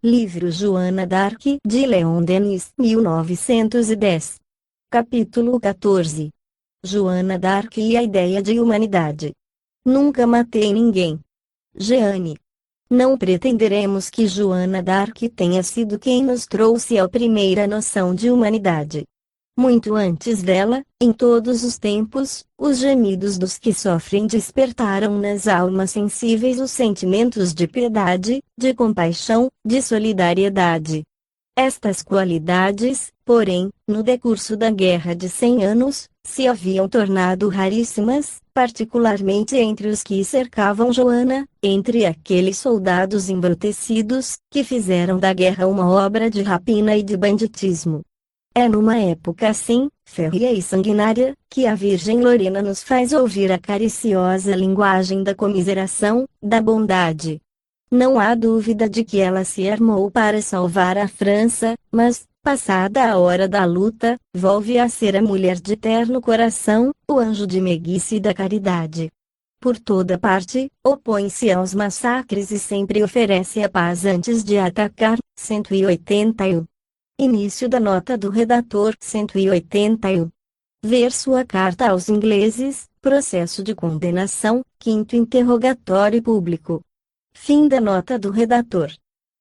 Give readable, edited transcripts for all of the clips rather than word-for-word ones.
Livro Joana d'Arc de Leon Denis, 1910. Capítulo 14. Joana d'Arc e a ideia de humanidade. Nunca matei ninguém. Jeanne. Não pretenderemos que Joana d'Arc tenha sido quem nos trouxe a primeira noção de humanidade. Muito antes dela, em todos os tempos, os gemidos dos que sofrem despertaram nas almas sensíveis os sentimentos de piedade, de compaixão, de solidariedade. Estas qualidades, porém, no decurso da Guerra de 100 Anos, se haviam tornado raríssimas, particularmente entre os que cercavam Joana, entre aqueles soldados embrutecidos, que fizeram da guerra uma obra de rapina e de banditismo. É numa época assim, férrea e sanguinária, que a Virgem Lorena nos faz ouvir a cariciosa linguagem da comiseração, da bondade. Não há dúvida de que ela se armou para salvar a França, mas, passada a hora da luta, volve a ser a mulher de terno coração, o anjo de meiguice e da caridade. Por toda parte, opõe-se aos massacres e sempre oferece a paz antes de atacar. 181. Início da nota do redator. 181. Ver sua carta aos ingleses, processo de condenação, 5º interrogatório público. Fim da nota do redator.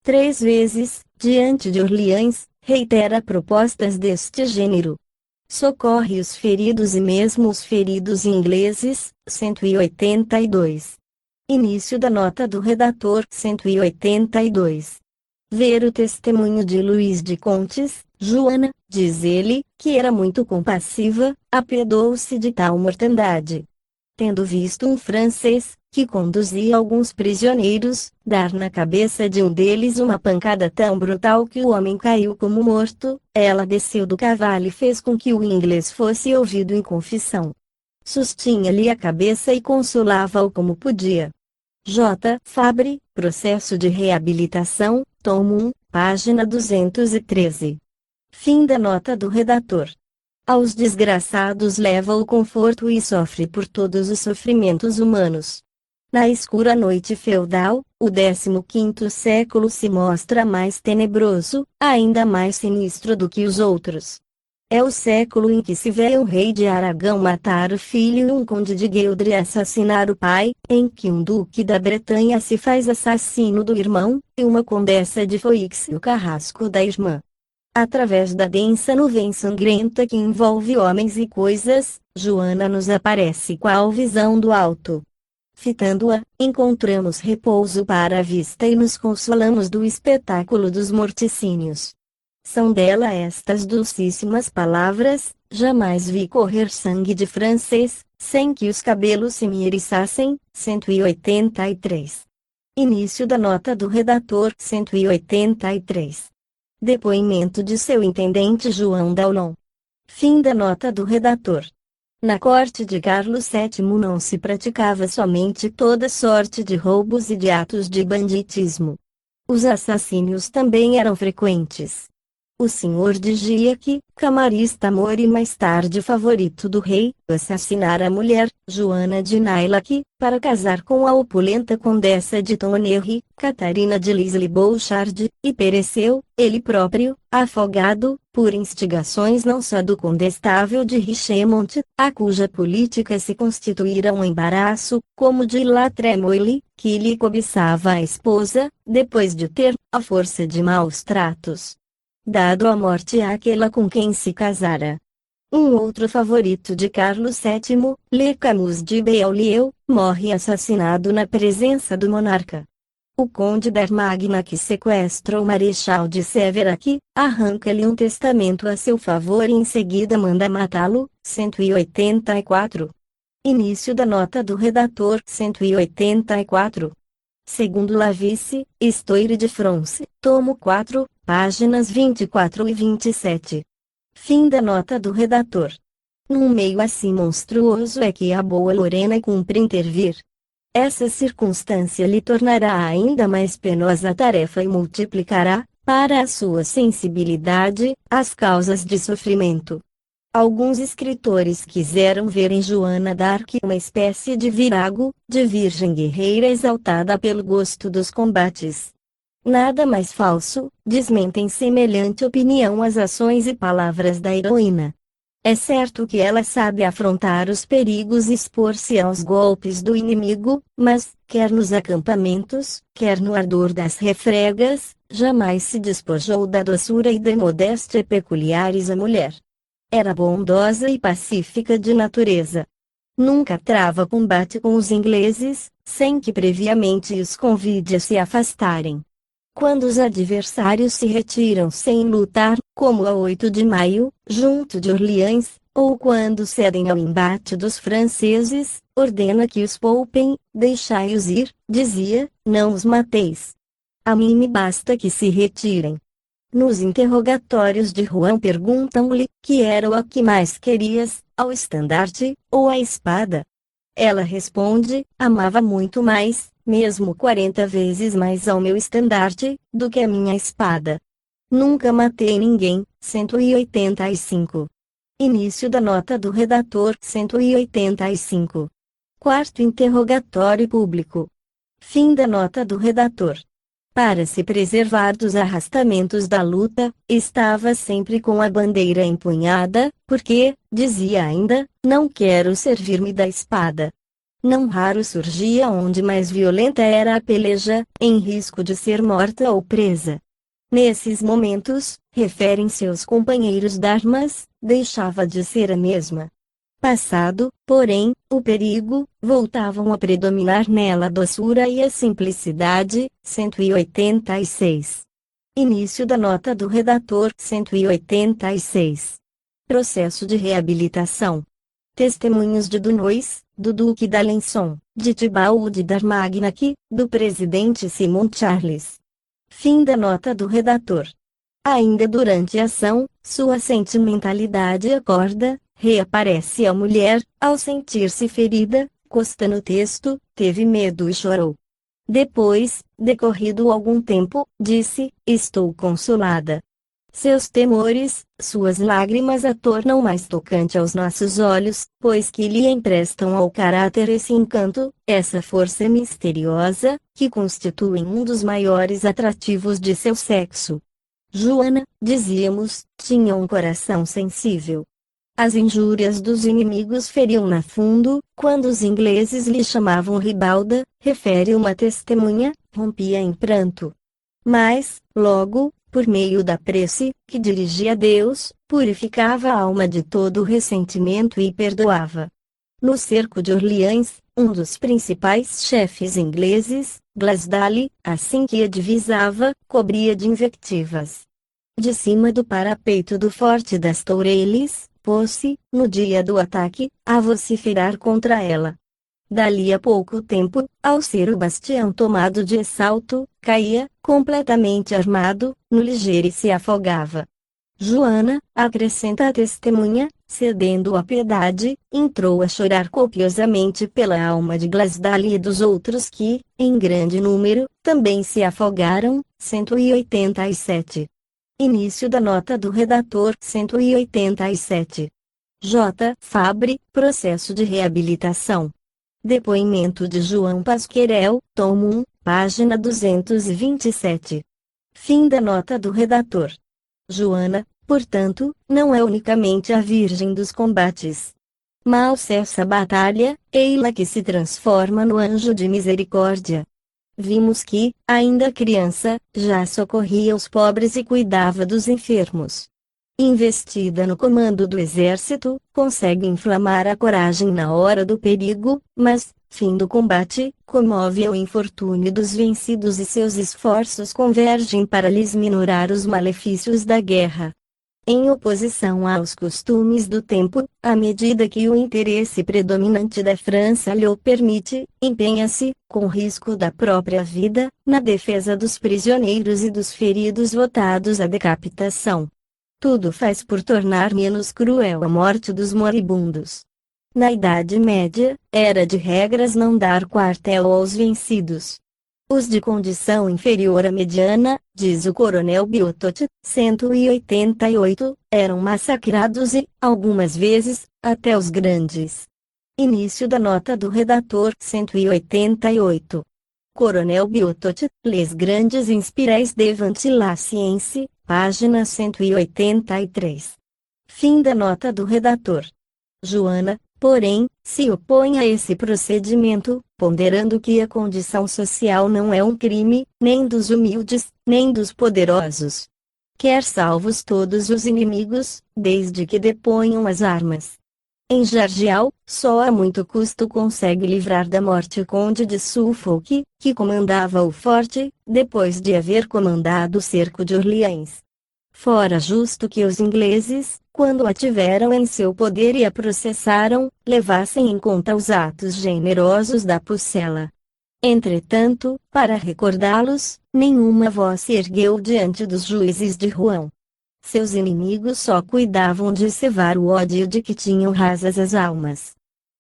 3 vezes, diante de Orleans, reitera propostas deste gênero. Socorre os feridos e mesmo os feridos ingleses. 182. Início da nota do redator. 182. Ver o testemunho de Luís de Contes. Joana, diz ele, que era muito compassiva, apiedou-se de tal mortandade. Tendo visto um francês, que conduzia alguns prisioneiros, dar na cabeça de um deles uma pancada tão brutal que o homem caiu como morto, ela desceu do cavalo e fez com que o inglês fosse ouvido em confissão. Sustinha-lhe a cabeça e consolava-o como podia. J. Fabre, Processo de Reabilitação, tomo 1, página 213. Fim da nota do redator. Aos desgraçados leva o conforto e sofre por todos os sofrimentos humanos. Na escura noite feudal, o 15º século se mostra mais tenebroso, ainda mais sinistro do que os outros. É o século em que se vê um rei de Aragão matar o filho e um conde de Gueldre assassinar o pai, em que um duque da Bretanha se faz assassino do irmão, e uma condessa de Foix o carrasco da irmã. Através da densa nuvem sangrenta que envolve homens e coisas, Joana nos aparece qual visão do alto. Fitando-a, encontramos repouso para a vista e nos consolamos do espetáculo dos morticínios. São dela estas dulcíssimas palavras: jamais vi correr sangue de francês, sem que os cabelos se me eriçassem. 183. Início da nota do redator. 183. Depoimento de seu intendente João d'Aulon. Fim da nota do redator. Na corte de Carlos VII não se praticava somente toda sorte de roubos e de atos de banditismo. Os assassínios também eram frequentes. O senhor de Giac, camarista amor e mais tarde favorito do rei, assassinara a mulher, Joana de Nailac, para casar com a opulenta condessa de Tonnerre, Catarina de Lisle-Bouchard, e pereceu, ele próprio, afogado, por instigações não só do condestável de Richemont, a cuja política se constituíra um embaraço, como de La Trémoille, que lhe cobiçava a esposa, depois de ter, à força de maus tratos, dado a morte àquela com quem se casara. Um outro favorito de Carlos VII, Le Camus de Beaulieu, morre assassinado na presença do monarca. O conde d'Armagnac sequestra o marechal de Séverac, arranca-lhe um testamento a seu favor e em seguida manda matá-lo. 184. Início da nota do redator. 184. Segundo Lavice, Histoire de France, tomo 4, páginas 24 e 27. Fim da nota do redator. Num meio assim monstruoso é que a boa Lorena cumpre intervir. Essa circunstância lhe tornará ainda mais penosa a tarefa e multiplicará, para a sua sensibilidade, as causas de sofrimento. Alguns escritores quiseram ver em Joana d'Arc uma espécie de virago, de virgem guerreira exaltada pelo gosto dos combates. Nada mais falso, desmentem semelhante opinião as ações e palavras da heroína. É certo que ela sabe afrontar os perigos e expor-se aos golpes do inimigo, mas, quer nos acampamentos, quer no ardor das refregas, jamais se despojou da doçura e da modéstia peculiares à mulher. Era bondosa e pacífica de natureza. Nunca trava combate com os ingleses, sem que previamente os convide a se afastarem. Quando os adversários se retiram sem lutar, como a 8 de maio, junto de Orleans, ou quando cedem ao embate dos franceses, ordena que os poupem, deixai-os ir, dizia, não os mateis. A mim me basta que se retirem. Nos interrogatórios de Juan perguntam-lhe, que era o que mais querias, ao estandarte, ou a espada? Ela responde, amava muito mais, mesmo 40 vezes mais ao meu estandarte, do que a minha espada. Nunca matei ninguém, 185. Início da nota do redator, 185. Quarto interrogatório público. Fim da nota do redator. Para se preservar dos arrastamentos da luta, estava sempre com a bandeira empunhada, porque, dizia ainda, não quero servir-me da espada. Não raro surgia onde mais violenta era a peleja, em risco de ser morta ou presa. Nesses momentos, referem seus companheiros de armas, deixava de ser a mesma. Passado, porém, o perigo, voltavam a predominar nela a doçura e a simplicidade, 186. Início da nota do redator, 186. Processo de reabilitação. Testemunhos de Dunois, do Duque d'Alençon, de Thibaut d'Armagnac, do presidente Simon Charles. Fim da nota do redator. Ainda durante a ação, sua sentimentalidade acorda, reaparece a mulher, ao sentir-se ferida, consta no texto, teve medo e chorou. Depois, decorrido algum tempo, disse, estou consolada. Seus temores, suas lágrimas a tornam mais tocante aos nossos olhos, pois que lhe emprestam ao caráter esse encanto, essa força misteriosa, que constituem um dos maiores atrativos de seu sexo. Joana, dizíamos, tinha um coração sensível. As injúrias dos inimigos feriam-na fundo, quando os ingleses lhe chamavam ribalda, refere uma testemunha, rompia em pranto. Mas, logo, por meio da prece, que dirigia a Deus, purificava a alma de todo o ressentimento e perdoava. No cerco de Orleans, um dos principais chefes ingleses, Glasdale, assim que a divisava, cobria de invectivas. De cima do parapeito do Forte das Toureiles, pôs-se, no dia do ataque, a vociferar contra ela. Dali a pouco tempo, ao ser o bastião tomado de assalto, caía, completamente armado, no ligeiro e se afogava. Joana, acrescenta a testemunha, cedendo à piedade, entrou a chorar copiosamente pela alma de Glasdale e dos outros que, em grande número, também se afogaram, 187. Início da nota do redator, 187. J. Fabre, Processo de Reabilitação. Depoimento de João Pasquerel, tomo 1, página 227. Fim da nota do redator. Joana, portanto, não é unicamente a virgem dos combates. Mal cessa a batalha, ei-la que se transforma no anjo de misericórdia. Vimos que, ainda criança, já socorria os pobres e cuidava dos enfermos. Investida no comando do exército, consegue inflamar a coragem na hora do perigo, mas, fim do combate, comove o infortúnio dos vencidos e seus esforços convergem para lhes minorar os malefícios da guerra. Em oposição aos costumes do tempo, à medida que o interesse predominante da França lhe o permite, empenha-se, com risco da própria vida, na defesa dos prisioneiros e dos feridos votados à decapitação. Tudo faz por tornar menos cruel a morte dos moribundos. Na Idade Média, era de regras não dar quartel aos vencidos. Os de condição inferior à mediana, diz o coronel Biotot, 188, eram massacrados e, algumas vezes, até os grandes. Início da nota do redator, 188. Coronel Biotot, Les Grandes Inspirais devant la Science, página 183. Fim da nota do redator. Joana, porém, se opõe a esse procedimento, ponderando que a condição social não é um crime, nem dos humildes, nem dos poderosos. Quer salvos todos os inimigos, desde que deponham as armas. Em Jargeau, só a muito custo consegue livrar da morte o conde de Suffolk, que comandava o forte, depois de haver comandado o cerco de Orleans. Fora justo que os ingleses, quando a tiveram em seu poder e a processaram, levassem em conta os atos generosos da Pucela. Entretanto, para recordá-los, nenhuma voz se ergueu diante dos juízes de Rouen. Seus inimigos só cuidavam de cevar o ódio de que tinham rasas as almas.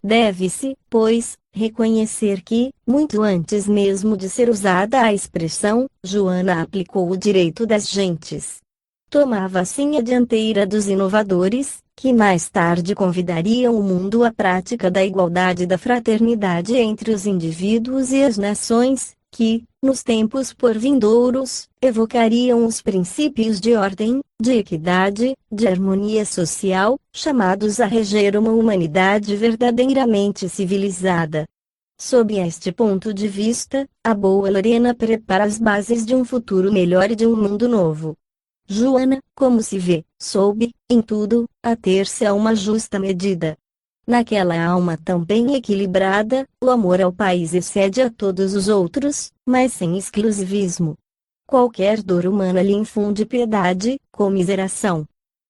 Deve-se, pois, reconhecer que, muito antes mesmo de ser usada a expressão, Joana aplicou o direito das gentes. Tomava assim a dianteira dos inovadores, que mais tarde convidariam o mundo à prática da igualdade e da fraternidade entre os indivíduos e as nações, que, nos tempos por vindouros, evocariam os princípios de ordem, de equidade, de harmonia social, chamados a reger uma humanidade verdadeiramente civilizada. Sob este ponto de vista, a boa Lorena prepara as bases de um futuro melhor e de um mundo novo. Joana, como se vê, soube, em tudo, ater-se a uma justa medida. Naquela alma tão bem equilibrada, o amor ao país excede a todos os outros, mas sem exclusivismo. Qualquer dor humana lhe infunde piedade, comiseração.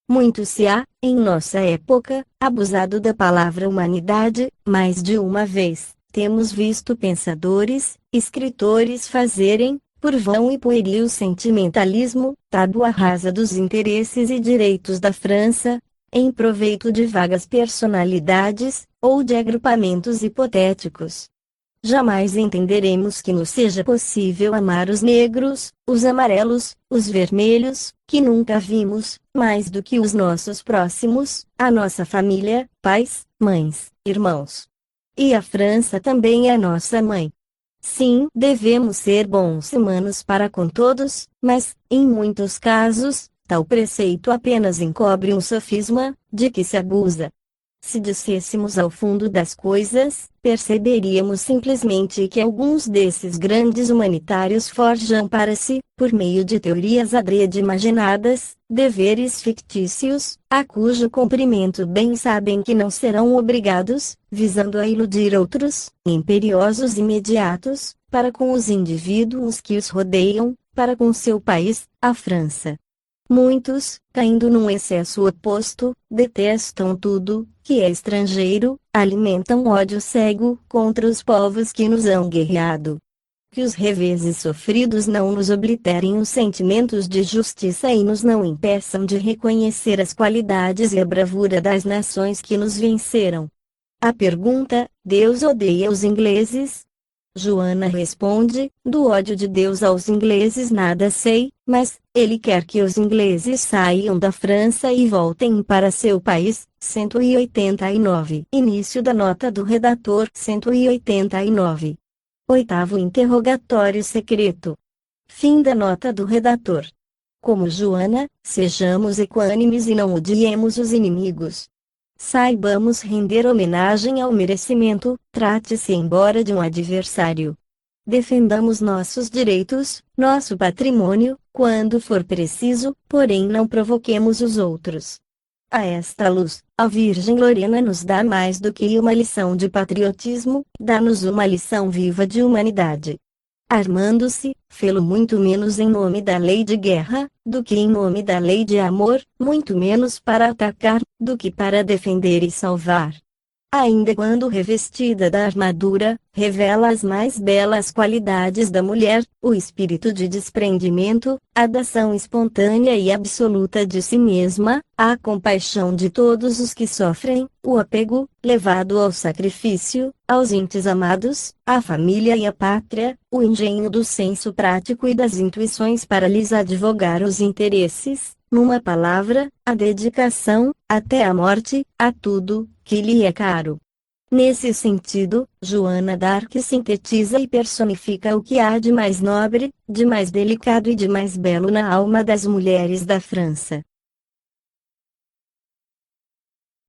Muito se há, em nossa época, abusado da palavra humanidade, mais de uma vez, temos visto pensadores, escritores fazerem, por vão e pueril sentimentalismo, tábua rasa dos interesses e direitos da França, em proveito de vagas personalidades, ou de agrupamentos hipotéticos. Jamais entenderemos que nos seja possível amar os negros, os amarelos, os vermelhos, que nunca vimos, mais do que os nossos próximos, a nossa família, pais, mães, irmãos. E a França também é nossa mãe. Sim, devemos ser bons humanos para com todos, mas, em muitos casos, tal preceito apenas encobre um sofisma, de que se abusa. Se descêssemos ao fundo das coisas, perceberíamos simplesmente que alguns desses grandes humanitários forjam para si, por meio de teorias adrede imaginadas, deveres fictícios, a cujo cumprimento bem sabem que não serão obrigados, visando a iludir outros, imperiosos imediatos, para com os indivíduos que os rodeiam, para com seu país, a França. Muitos, caindo num excesso oposto, detestam tudo que é estrangeiro, alimentam ódio cego contra os povos que nos hão guerreado. Que os reveses sofridos não nos obliterem os sentimentos de justiça e nos não impeçam de reconhecer as qualidades e a bravura das nações que nos venceram. A pergunta: Deus odeia os ingleses? Joana responde: do ódio de Deus aos ingleses nada sei, mas ele quer que os ingleses saiam da França e voltem para seu país. 189. Início da nota do redator. 189. Oitavo interrogatório secreto. Fim da nota do redator. Como Joana, sejamos equânimes e não odiemos os inimigos. Saibamos render homenagem ao merecimento, trate-se embora de um adversário. Defendamos nossos direitos, nosso patrimônio, quando for preciso, porém não provoquemos os outros. A esta luz, a Virgem Lorena nos dá mais do que uma lição de patriotismo, dá-nos uma lição viva de humanidade. Armando-se, fê-lo muito menos em nome da lei de guerra, do que em nome da lei de amor, muito menos para atacar, do que para defender e salvar. Ainda quando revestida da armadura, revela as mais belas qualidades da mulher, o espírito de desprendimento, a dação espontânea e absoluta de si mesma, a compaixão de todos os que sofrem, o apego, levado ao sacrifício, aos entes amados, à família e à pátria, o engenho do senso prático e das intuições para lhes advogar os interesses, numa palavra, a dedicação, até a morte, a tudo que lhe é caro. Nesse sentido, Joana d'Arc sintetiza e personifica o que há de mais nobre, de mais delicado e de mais belo na alma das mulheres da França.